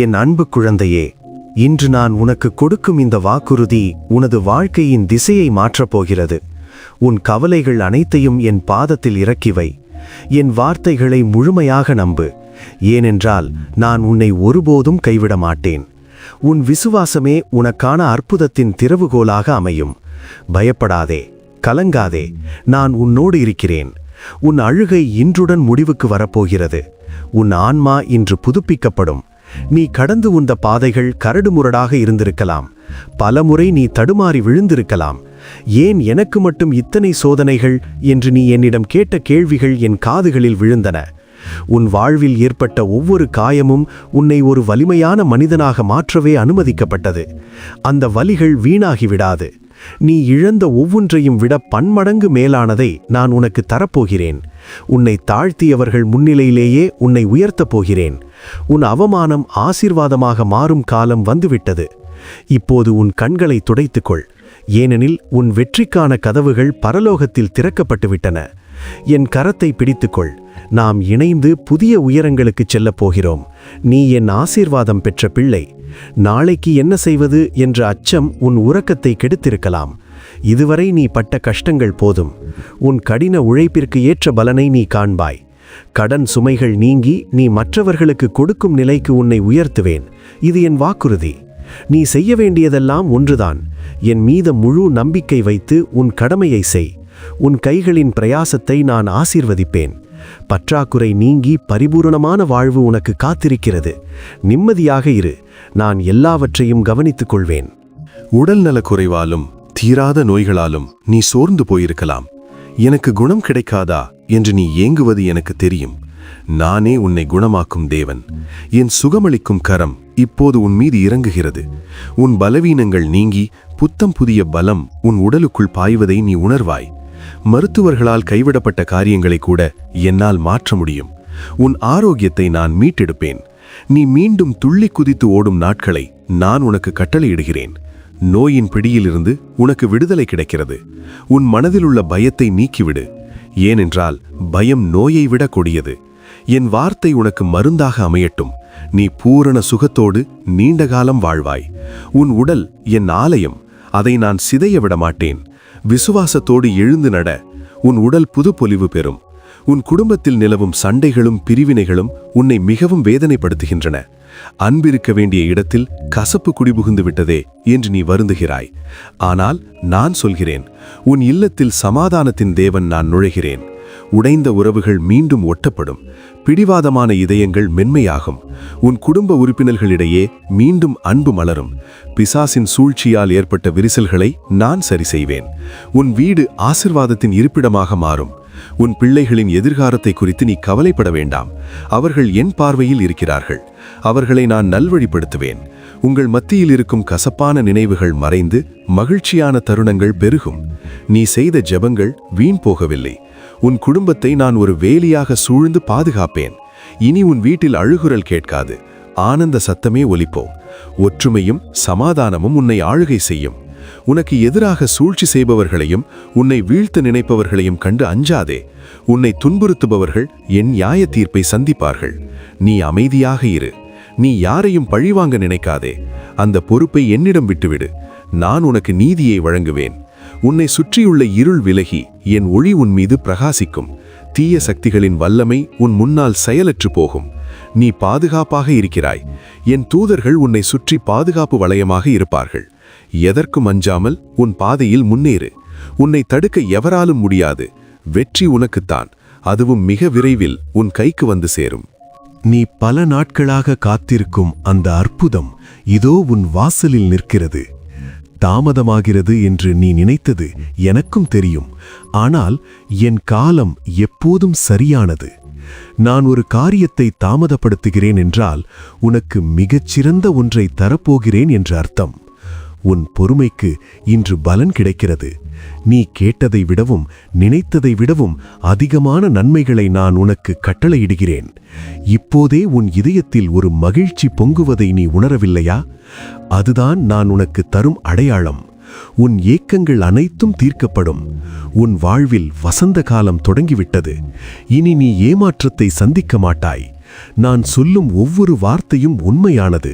என் அன்பு குழந்தையே, இன்று நான் உனக்கு கொடுக்கும் இந்த வாக்குறுதி உனது வாழ்க்கையின் திசையை மாற்றப் போகிறது. உன் கவலைகள் அனைத்தையும் என் பாதத்தில் இறக்கி வை. என் வார்த்தைகளை முழுமையாக நம்பு. ஏனென்றால் நான் உன்னை ஒருபோதும் கைவிட மாட்டேன். உன் விசுவாசமே உனக்கான அற்புதத்தின் திறவுகோலாக அமையும். பயப்படாதே, கலங்காதே, நான் உன்னோடு இருக்கிறேன். உன் அழுகை இன்றுடன் முடிவுக்கு வரப்போகிறது. உன் ஆன்மா இன்று புதுப்பிக்கப்படும். நீ கடந்து வந்த பாதைகள் கரடுமுரடாக இருந்திருக்கலாம். பலமுறை நீ தடுமாறி விழுந்திருக்கலாம். ஏன் எனக்கு மட்டும் இத்தனை சோதனைகள் என்று நீ என்னிடம் கேட்ட கேள்விகள் என் காதுகளில் விழுந்தன. உன் வாழ்வில் ஏற்பட்ட ஒவ்வொரு காயமும் உன்னை ஒரு வலிமையான மனிதனாக மாற்றவே அனுமதிக்கப்பட்டது. அந்த வலிகள் வீணாகிவிடாது. நீ இழந்த ஒவ்வொன்றையும் விட பன்மடங்கு மேலானதை நான் உனக்கு தரப்போகிறேன். உன்னை தாழ்த்தியவர்கள் முன்னிலையிலேயே உன்னை உயர்த்தப் போகிறேன். உன் அவமானம் ஆசீர்வாதமாக மாறும் காலம் வந்துவிட்டது. இப்போது உன் கண்களை துடைத்துக்கொள். ஏனெனில் உன் வெற்றிக்கான கதவுகள் பரலோகத்தில் திறக்கப்பட்டுவிட்டன. என் கரத்தை பிடித்துக்கொள். நாம் இணைந்து புதிய உயரங்களுக்கு செல்லப் போகிறோம். நீ என் ஆசீர்வாதம் பெற்ற பிள்ளை. நாளைக்கு என்ன செய்வது என்ற அச்சம் உன் உறக்கத்தை கெடுத்திருக்கலாம். இதுவரை நீ பட்ட கஷ்டங்கள் போதும். உன் கடின உழைப்பிற்கு ஏற்ற பலனை நீ காண்பாய். கடன் சுமைகள் நீங்கி நீ மற்றவர்களுக்கு கொடுக்கும் நிலைக்கு உன்னை உயர்த்துவேன். இது என் வாக்குறுதி. நீ செய்ய வேண்டியதெல்லாம் ஒன்றுதான். என் மீது முழு நம்பிக்கை வைத்து உன் கடமையை செய். உன் கைகளின் பிரயாசத்தை நான் ஆசீர்வதிப்பேன். பற்றாக்குறை நீங்கி பரிபூரணமான வாழ்வு உனக்கு காத்திருக்கிறது. நிம்மதியாக இரு. நான் எல்லாவற்றையும் கவனித்துக் கொள்வேன். உடல் நலக் குறைவாலும் தீராத நோய்களாலும் நீ சோர்ந்து போயிருக்கலாம். எனக்கு குணம் கிடைக்காதா என்று நீ ஏங்குவது எனக்கு தெரியும். நானே உன்னை குணமாக்கும் தேவன். என் சுகமளிக்கும் கரம் இப்போது உன் மீது இறங்குகிறது. உன் பலவீனங்கள் நீங்கி புத்தம் புதிய பலம் உன் உடலுக்குள் பாய்வதை நீ உணர்வாய். மருத்துவர்களால் கைவிடப்பட்ட காரியங்களை கூட என்னால் மாற்ற முடியும். உன் ஆரோக்கியத்தை நான் மீட்டெடுப்பேன். நீ மீண்டும் துள்ளி குதித்து ஓடும் நாட்களை நான் உனக்கு கட்டளையிடுகிறேன். நோயின் பிடியிலிருந்து உனக்கு விடுதலை கிடைக்கிறது. உன் மனதிலுள்ள பயத்தை நீக்கிவிடு. ஏனென்றால் பயம் நோயை விட கொடியது. என் வார்த்தை உனக்கு மருந்தாக அமையட்டும். நீ பூரண சுகத்தோடு நீண்ட காலம் வாழ்வாய். உன் உடல் என் ஆலயம். அதை நான் சிதைய விட மாட்டேன். விசுவாசத்தோடு எழுந்து நட. உன் உடல் புது பொலிவு பெறும். உன் குடும்பத்தில் நிலவும் சண்டைகளும் பிரிவினைகளும் உன்னை மிகவும் வேதனைப்படுத்துகின்றன. அன்பிருக்க வேண்டிய இடத்தில் கசப்பு குடிபுகுந்து விட்டதே என்று நீ வருந்துகிறாய். ஆனால் நான் சொல்கிறேன், உன் இல்லத்தில் சமாதானத்தின் தேவன் நான் நுழைகிறேன். உடைந்த உறவுகள் மீண்டும் ஒட்டப்படும். பிடிவாதமான இதயங்கள் மென்மையாகும். உன் குடும்ப உறுப்பினர்களிடையே மீண்டும் அன்பு மலரும். பிசாசின் சூழ்ச்சியால் ஏற்பட்ட விரிசல்களை நான் சரி செய்வேன். உன் வீடு ஆசிர்வாதத்தின் இருப்பிடமாக மாறும். உன் பிள்ளைகளின் எதிர்காலத்தை குறித்து நீ கவலைப்பட வேண்டாம். அவர்கள் என் பார்வையில் இருக்கிறார்கள். அவர்களை நான் நல்வழிப்படுத்துவேன். உங்கள் மத்தியில் இருக்கும் கசப்பான நினைவுகள் மறைந்து மகிழ்ச்சியான தருணங்கள் பெருகும். நீ செய்த ஜெபங்கள் வீண் போகவில்லை. உன் குடும்பத்தை நான் ஒரு வேலியாக சூழ்ந்து பாதுகாப்பேன். இனி உன் வீட்டில் அழுகுரல் கேட்காது. ஆனந்த சத்தமே ஒலிப்போம். ஒற்றுமையும் சமாதானமும் உன்னை ஆளுகை செய்யும். உனக்கு எதிராக சூழ்ச்சி செய்பவர்களையும் உன்னை வீழ்த்த நினைப்பவர்களையும் கண்டு அஞ்சாதே. உன்னை துன்புறுத்துபவர்கள் என் நியாய தீர்ப்பை சந்திப்பார்கள். நீ அமைதியாக இரு. நீ யாரையும் பழிவாங்க நினைக்காதே. அந்த பொறுப்பை என்னிடம் விட்டுவிடு. நான் உனக்கு நீதியை வழங்குவேன். உன்னை சுற்றியுள்ள இருள் விலகி என் ஒளி உன் மீது பிரகாசிக்கும். தீய சக்திகளின் வல்லமை உன் முன்னால் செயலற்று போகும். நீ பாதுகாப்பாக இருக்கிறாய். என் தூதர்கள் உன்னை சுற்றி பாதுகாப்பு வளையமாக இருப்பார்கள். எதற்கும் அஞ்சாமல் உன் பாதையில் முன்னேறு. உன்னை தடுக்க எவராலும் முடியாது. வெற்றி உனக்குத்தான். அதுவும் மிக விரைவில் உன் கைக்கு வந்து சேரும். நீ பல நாட்களாக காத்திருக்கும் அந்த அற்புதம் இதோ உன் வாசலில் நிற்கிறது. தாமதமாகிறது என்று நீ நினைத்தது எனக்கும் தெரியும். ஆனால் என் காலம் எப்போதும் சரியானது. நான் ஒரு காரியத்தை தாமதப்படுத்துகிறேன் என்றால் உனக்கு மிகச்சிறந்த ஒன்றை தரப்போகிறேன் என்று அர்த்தம். உன் பொறுமைக்கு இன்று பலன் கிடைக்கிறது. நீ கேட்டதை விடவும் நினைத்ததை விடவும் அதிகமான நன்மைகளை நான் உனக்கு கட்டளையிடுகிறேன். இப்போதே உன் இதயத்தில் ஒரு மகிழ்ச்சி பொங்குவதை நீ உணரவில்லையா? அதுதான் நான் உனக்கு தரும் அடையாளம். உன் ஏக்கங்கள் அனைத்தும் தீர்க்கப்படும். உன் வாழ்வில் வசந்த காலம் தொடங்கிவிட்டது. இனி நீ ஏமாற்றத்தை சந்திக்க மாட்டாய். நான் சொல்லும் ஒவ்வொரு வார்த்தையும் உண்மையானது.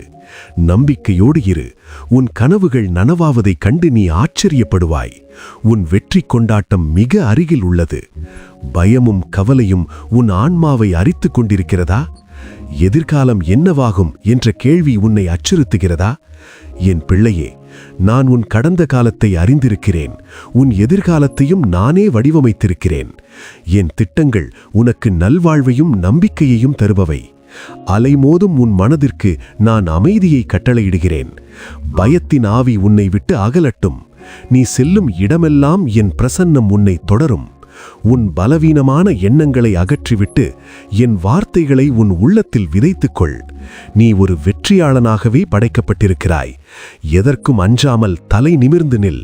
நம்பிக்கையோடு இரு. உன் கனவுகள் நனவாவதைக் கண்டு நீ ஆச்சரியப்படுவாய். உன் வெற்றி கொண்டாட்டம் மிக அருகில் உள்ளது. பயமும் கவலையும் உன் ஆன்மாவை அரித்துக் கொண்டிருக்கிறதா? எதிர்காலம் என்னவாகும் என்ற கேள்வி உன்னை அச்சுறுத்துகிறதா? என் பிள்ளையே, நான் உன் கடந்த காலத்தை அறிந்திருக்கிறேன். உன் எதிர்காலத்தையும் நானே வடிவமைத்திருக்கிறேன். என் திட்டங்கள் உனக்கு நல்வாழ்வையும் நம்பிக்கையையும் தருபவை. அலைமோதும் உன் மனதிற்கு நான் அமைதியை கட்டளையிடுகிறேன். பயத்தின் ஆவி உன்னை விட்டு அகலட்டும். நீ செல்லும் இடமெல்லாம் என் பிரசன்னம் உன்னை தொடரும். உன் பலவீனமான எண்ணங்களை அகற்றிவிட்டு என் வார்த்தைகளை உன் உள்ளத்தில் விதைத்துக்கொள். நீ ஒரு வெற்றியாளனாகவே படைக்கப்பட்டிருக்கிறாய். எதற்கும் அஞ்சாமல் தலை நிமிர்ந்து நில்.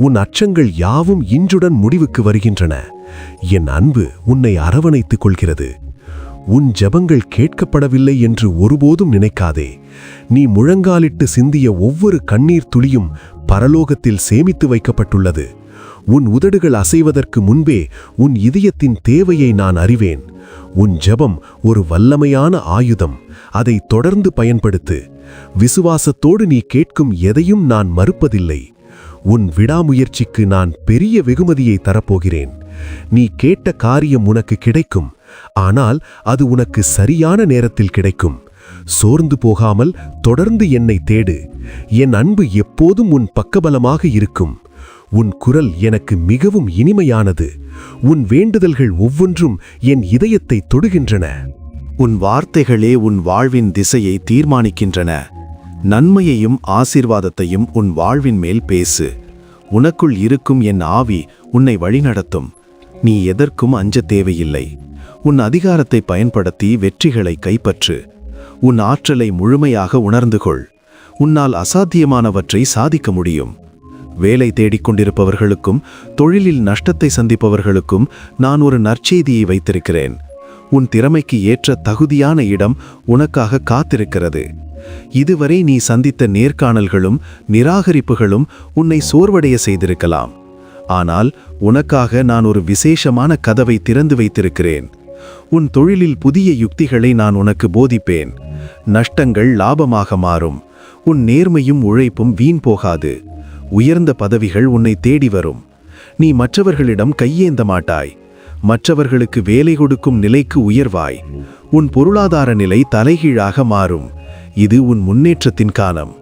உன் அச்சங்கள் யாவும் இன்றுடன் முடிவுக்கு வருகின்றன. என் அன்பு உன்னை அரவணைத்துக் கொள்கிறது. உன் ஜெபங்கள் கேட்கப்படவில்லை என்று ஒருபோதும் நினைக்காதே. நீ முழங்காலிட்டு சிந்திய ஒவ்வொரு கண்ணீர் துளியும் பரலோகத்தில் சேமித்து வைக்கப்பட்டுள்ளது. உன் உதடுகள் அசைவதற்கு முன்பே உன் இதயத்தின் தேவையை நான் அறிவேன். உன் ஜெபம் ஒரு வல்லமையான ஆயுதம். அதை தொடர்ந்து பயன்படுத்து. விசுவாசத்தோடு நீ கேட்கும் எதையும் நான் மறுப்பதில்லை. உன் விடாமுயற்சிக்கு நான் பெரிய வெகுமதியை தரப்போகிறேன். நீ கேட்ட காரியம் உனக்கு கிடைக்கும். ஆனால் அது உனக்கு சரியான நேரத்தில் கிடைக்கும். சோர்ந்து போகாமல் தொடர்ந்து என்னை தேடு. என் அன்பு எப்போதும் உன் பக்கபலமாக இருக்கும். உன் குரல் எனக்கு மிகவும் இனிமையானது. உன் வேண்டுதல்கள் ஒவ்வொன்றும் என் இதயத்தை தொடுகின்றன. உன் வார்த்தைகளே உன் வாழ்வின் திசையை தீர்மானிக்கின்றன. நன்மையையும் ஆசீர்வாதத்தையும் உன் வாழ்வின் மேல் பேசு. உனக்குள் இருக்கும் என் ஆவி உன்னை வழிநடத்தும். நீ எதற்கும் அஞ்ச தேவையில்லை. உன் அதிகாரத்தை பயன்படுத்தி வெற்றிகளை கைப்பற்று. உன் ஆற்றலை முழுமையாக உணர்ந்து கொள். உன்னால் அசாத்தியமானவற்றை சாதிக்க முடியும். வேலை தேடிக்கொண்டிருப்பவர்களுக்கும் தொழிலில் நஷ்டத்தை சந்திப்பவர்களுக்கும் நான் ஒரு நற்செய்தியை வைத்திருக்கிறேன். உன் திறமைக்கு ஏற்ற தகுதியான இடம் உனக்காக காத்திருக்கிறது. இதுவரை நீ சந்தித்த நேர்காணல்களும் நிராகரிப்புகளும் உன்னை சோர்வடைய செய்திருக்கலாம். ஆனால் உனக்காக நான் ஒரு விசேஷமான கதவை திறந்து வைத்திருக்கிறேன். உன் தொழிலில் புதிய யுக்திகளை நான் உனக்கு போதிப்பேன். நஷ்டங்கள் லாபமாக மாறும். உன் நேர்மையும் உழைப்பும் வீண் போகாது. உயர்ந்த பதவிகள் உன்னை தேடி வரும். நீ மற்றவர்களிடம் கையேந்த மாட்டாய். மற்றவர்களுக்கு வேலை கொடுக்கும் நிலைக்கு உயர்வாய். உன் பொருளாதார நிலை தலைகீழாக மாறும். இது உன் முன்னேற்றத்தின் காலம்.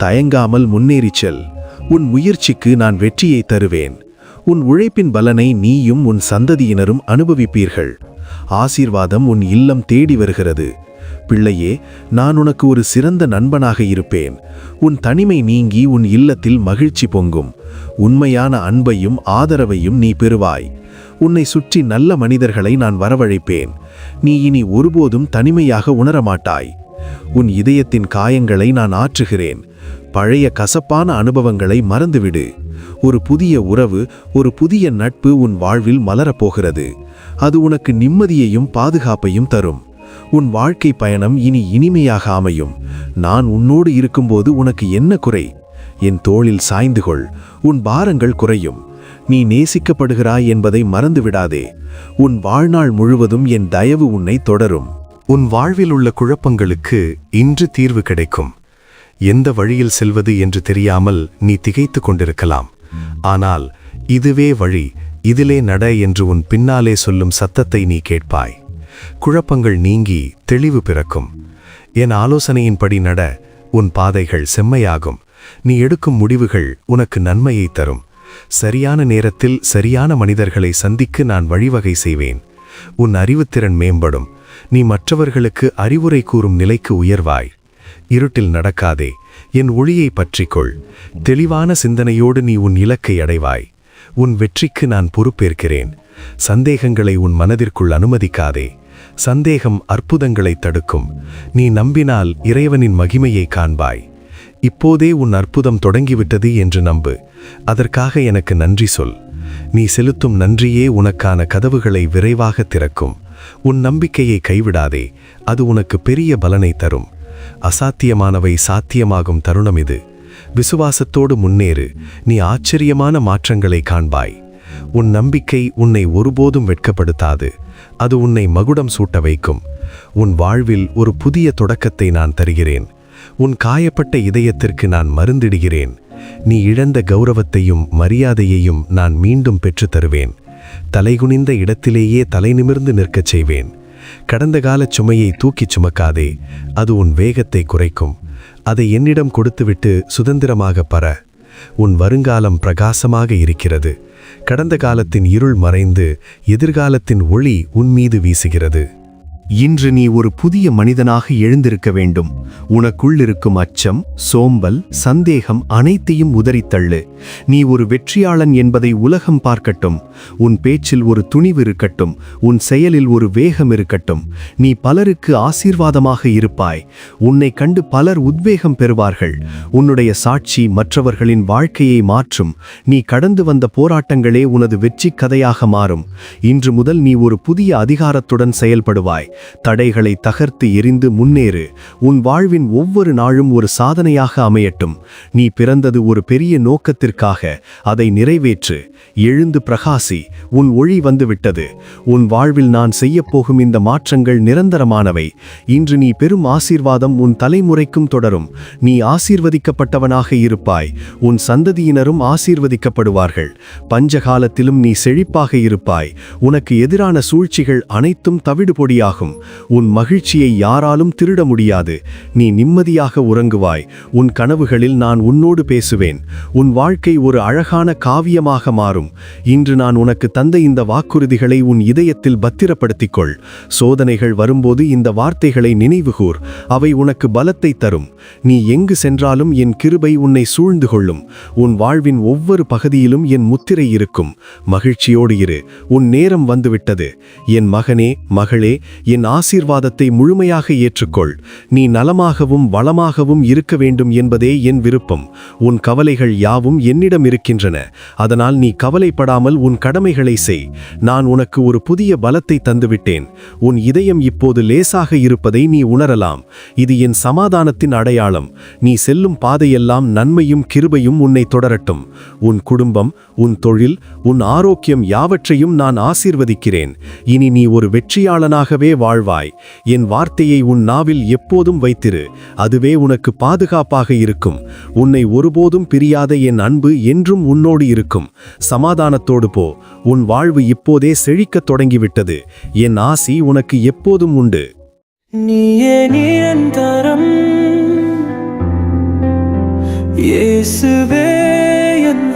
தயங்காமல் முன்னேறிச் செல். உன் முயற்சிக்கு நான் வெற்றியை தருவேன். உன் உழைப்பின் பலனை நீயும் உன் சந்ததியினரும் அனுபவிப்பீர்கள். ஆசீர்வாதம் உன் இல்லம் தேடி வருகிறது. பிள்ளையே, நான் உனக்கு ஒரு சிறந்த நண்பனாக இருப்பேன். உன் தனிமை நீங்கி உன் இல்லத்தில் மகிழ்ச்சி பொங்கும். உண்மையான அன்பையும் ஆதரவையும் நீ பெறுவாய். உன்னை சுற்றி நல்ல மனிதர்களை நான் வரவழைப்பேன். நீ இனி ஒருபோதும் தனிமையாக உணரமாட்டாய். உன் இதயத்தின் காயங்களை நான் ஆற்றுகிறேன். பழைய கசப்பான அனுபவங்களை மறந்துவிடு. ஒரு புதிய உறவு, ஒரு புதிய நட்பு உன் வாழ்வில் மலரப்போகிறது. அது உனக்கு நிம்மதியையும் பாதுகாப்பையும் தரும். உன் வாழ்க்கை பயணம் இனி இனிமையாக அமையும். நான் உன்னோடு இருக்கும்போது உனக்கு என்ன குறை? என் தோளில் சாய்ந்து கொள். உன் பாரங்கள் குறையும். நீ நேசிக்கப்படுகிறாய் என்பதை மறந்துவிடாதே. உன் வாழ்நாள் முழுவதும் என் தயவு உன்னை தொடரும். உன் வாழ்வில் உள்ள குழப்பங்களுக்கு இன்று தீர்வு கிடைக்கும். எந்த வழியில் செல்வது என்று தெரியாமல் நீ திகைத்துக் கொண்டிருக்கலாம். ஆனால் இதுவே வழி, இதிலே நட என்று உன் பின்னாலே சொல்லும் சத்தத்தை நீ கேட்பாய். குழப்பங்கள் நீங்கி தெளிவு பிறக்கும். என் ஆலோசனையின்படி நட. உன் பாதைகள் செம்மையாகும். நீ எடுக்கும் முடிவுகள் உனக்கு நன்மையை தரும். சரியான நேரத்தில் சரியான மனிதர்களை சந்திக்க நான் வழிவகை செய்வேன். உன் அறிவுத்திறன் மேம்படும். நீ மற்றவர்களுக்கு அறிவுரை கூறும் நிலைக்கு உயர்வாய். இருட்டில் நடக்காதே. என் ஒளியை பற்றிக்கொள். தெளிவான சிந்தனையோடு நீ உன் இலக்கை அடைவாய். உன் வெற்றிக்கு நான் பொறுப்பேற்கிறேன். சந்தேகங்களை உன் மனதிற்குள் அனுமதிக்காதே. சந்தேகம் அற்புதங்களை தடுக்கும். நீ நம்பினால் இறைவனின் மகிமையை காண்பாய். இப்போதே உன் அற்புதம் தொடங்கிவிட்டது என்று நம்பு. அதற்காக எனக்கு நன்றி சொல். நீ செலுத்தும் நன்றியே உனக்கான கதவுகளை விரைவாக திறக்கும். உன் நம்பிக்கையை கைவிடாதே. அது உனக்கு பெரிய பலனை தரும். அசாத்தியமானவை சாத்தியமாகும் தருணம் இது. விசுவாசத்தோடு முன்னேறு. நீ ஆச்சரியமான மாற்றங்களை காண்பாய். உன் நம்பிக்கை உன்னை ஒருபோதும் வெட்கப்படுத்தாது. அது உன்னை மகுடம் சூட்ட வைக்கும். உன் வாழ்வில் ஒரு புதிய தொடக்கத்தை நான் தருகிறேன். உன் காயப்பட்ட இதயத்திற்கு நான் மருந்திடுகிறேன். நீ இழந்த கௌரவத்தையும் மரியாதையையும் நான் மீண்டும் பெற்றுத் தருவேன். தலைகுனிந்த இடத்திலேயே தலை நிமிர்ந்து நிற்கச் செய்வேன். கடந்த காலச் சுமையை தூக்கிச் சுமக்காதே, அது உன் வேகத்தை குறைக்கும். அதை என்னிடம் கொடுத்துவிட்டு சுதந்திரமாக பற. உன் வருங்காலம் பிரகாசமாக இருக்கிறது. கடந்த காலத்தின் இருள் மறைந்து எதிர்காலத்தின் ஒளி உன் மீது வீசுகிறது. இன்று நீ ஒரு புதிய மனிதனாக எழுந்திருக்க வேண்டும். உனக்குள்ளிருக்கும் அச்சம், சோம்பல், சந்தேகம் அனைத்தையும் உதறித்தள்ளு. நீ ஒரு வெற்றியாளன் என்பதை உலகம் பார்க்கட்டும். உன் பேச்சில் ஒரு துணிவு இருக்கட்டும். உன் செயலில் ஒரு வேகம் இருக்கட்டும். நீ பலருக்கு ஆசீர்வாதமாக இருப்பாய். உன்னை கண்டு பலர் உத்வேகம் பெறுவார்கள். உன்னுடைய சாட்சி மற்றவர்களின் வாழ்க்கையை மாற்றும். நீ கடந்து வந்த போராட்டங்களே உனது வெற்றி கதையாக மாறும். இன்று முதல் நீ ஒரு புதிய அதிகாரத்துடன் செயல்படுவாய். தடைகளை தகர்த்து எறிந்து முன்னேறு. உன் வாழ்வின் ஒவ்வொரு நாளும் ஒரு சாதனையாக அமையட்டும். நீ பிறந்தது ஒரு பெரிய நோக்கத்திற்காக. அதை நிறைவேற்று. எழுந்து பிரகாசி. உன் ஒளி வந்துவிட்டது. உன் வாழ்வில் நான் செய்யப்போகும் இந்த மாற்றங்கள் நிரந்தரமானவை. இன்று நீ பெரும் ஆசீர்வாதம் உன் தலைமுறைக்கும் தொடரும். நீ ஆசீர்வதிக்கப்பட்டவனாக இருப்பாய். உன் சந்ததியினரும் ஆசீர்வதிக்கப்படுவார்கள். பஞ்சகாலத்திலும் நீ செழிப்பாக இருப்பாய். உனக்கு எதிரான சூழ்ச்சிகள் அனைத்தும் தவிடுபொடியாகும். உன் மகிழ்ச்சியை யாராலும் திருட முடியாது. நீ நிம்மதியாக உறங்குவாய். உன் கனவுகளில் நான் உன்னோடு பேசுவேன். உன் வாழ்க்கை ஒரு அழகான காவியமாக மாறும். இன்று நான் உனக்கு தந்த இந்த வாக்குறுதிகளை உன் இதயத்தில் பத்திரப்படுத்திக்கொள். சோதனைகள் வரும்போது இந்த வார்த்தைகளை நினைவுகூர். அவை உனக்கு பலத்தை தரும். நீ எங்கு சென்றாலும் என் கிருபை உன்னை சூழ்ந்து கொள்ளும். உன் வாழ்வின் ஒவ்வொரு பகுதியிலும் என் முத்திரை இருக்கும். மகிழ்ச்சியோடு இரு. உன் நேரம் வந்துவிட்டது. என் மகனே, மகளே, என் ஆசீர்வாதத்தை முழுமையாக ஏற்றுக்கொள். நீ நலமாகவும் வளமாகவும் இருக்க வேண்டும் என்பதே என் விருப்பம். உன் கவலைகள் யாவும் என்னிடம் இருக்கின்றன. அதனால் நீ கவலைப்படாமல் உன் கடமைகளை செய். நான் உனக்கு ஒரு புதிய பலத்தை தந்துவிட்டேன். உன் இதயம் இப்போது லேசாக இருப்பதை நீ உணரலாம். இது என் சமாதானத்தின் அடையாளம். நீ செல்லும் பாதையெல்லாம் நன்மையும் கிருபையும் உன்னை தொடரட்டும். உன் குடும்பம், உன் தொழில், உன் ஆரோக்கியம் யாவற்றையும் நான் ஆசீர்வதிக்கிறேன். இனி நீ ஒரு வெற்றியாளனாகவே வாழ்வாய். என் வார்த்தையை உன் நாவில் எப்போதும் வைத்திரு. அதுவே உனக்கு பாதுகாப்பாக இருக்கும். உன்னை ஒருபோதும் பிரியாத என் அன்பு என்றும் உன்னோடு இருக்கும். சமாதானத்தோடு போ. உன் வாழ்வு இப்போதே செழிக்கத் தொடங்கிவிட்டது. என் ஆசி உனக்கு எப்போதும் உண்டு. நீயே நிரந்தரம், இயேசுவே என்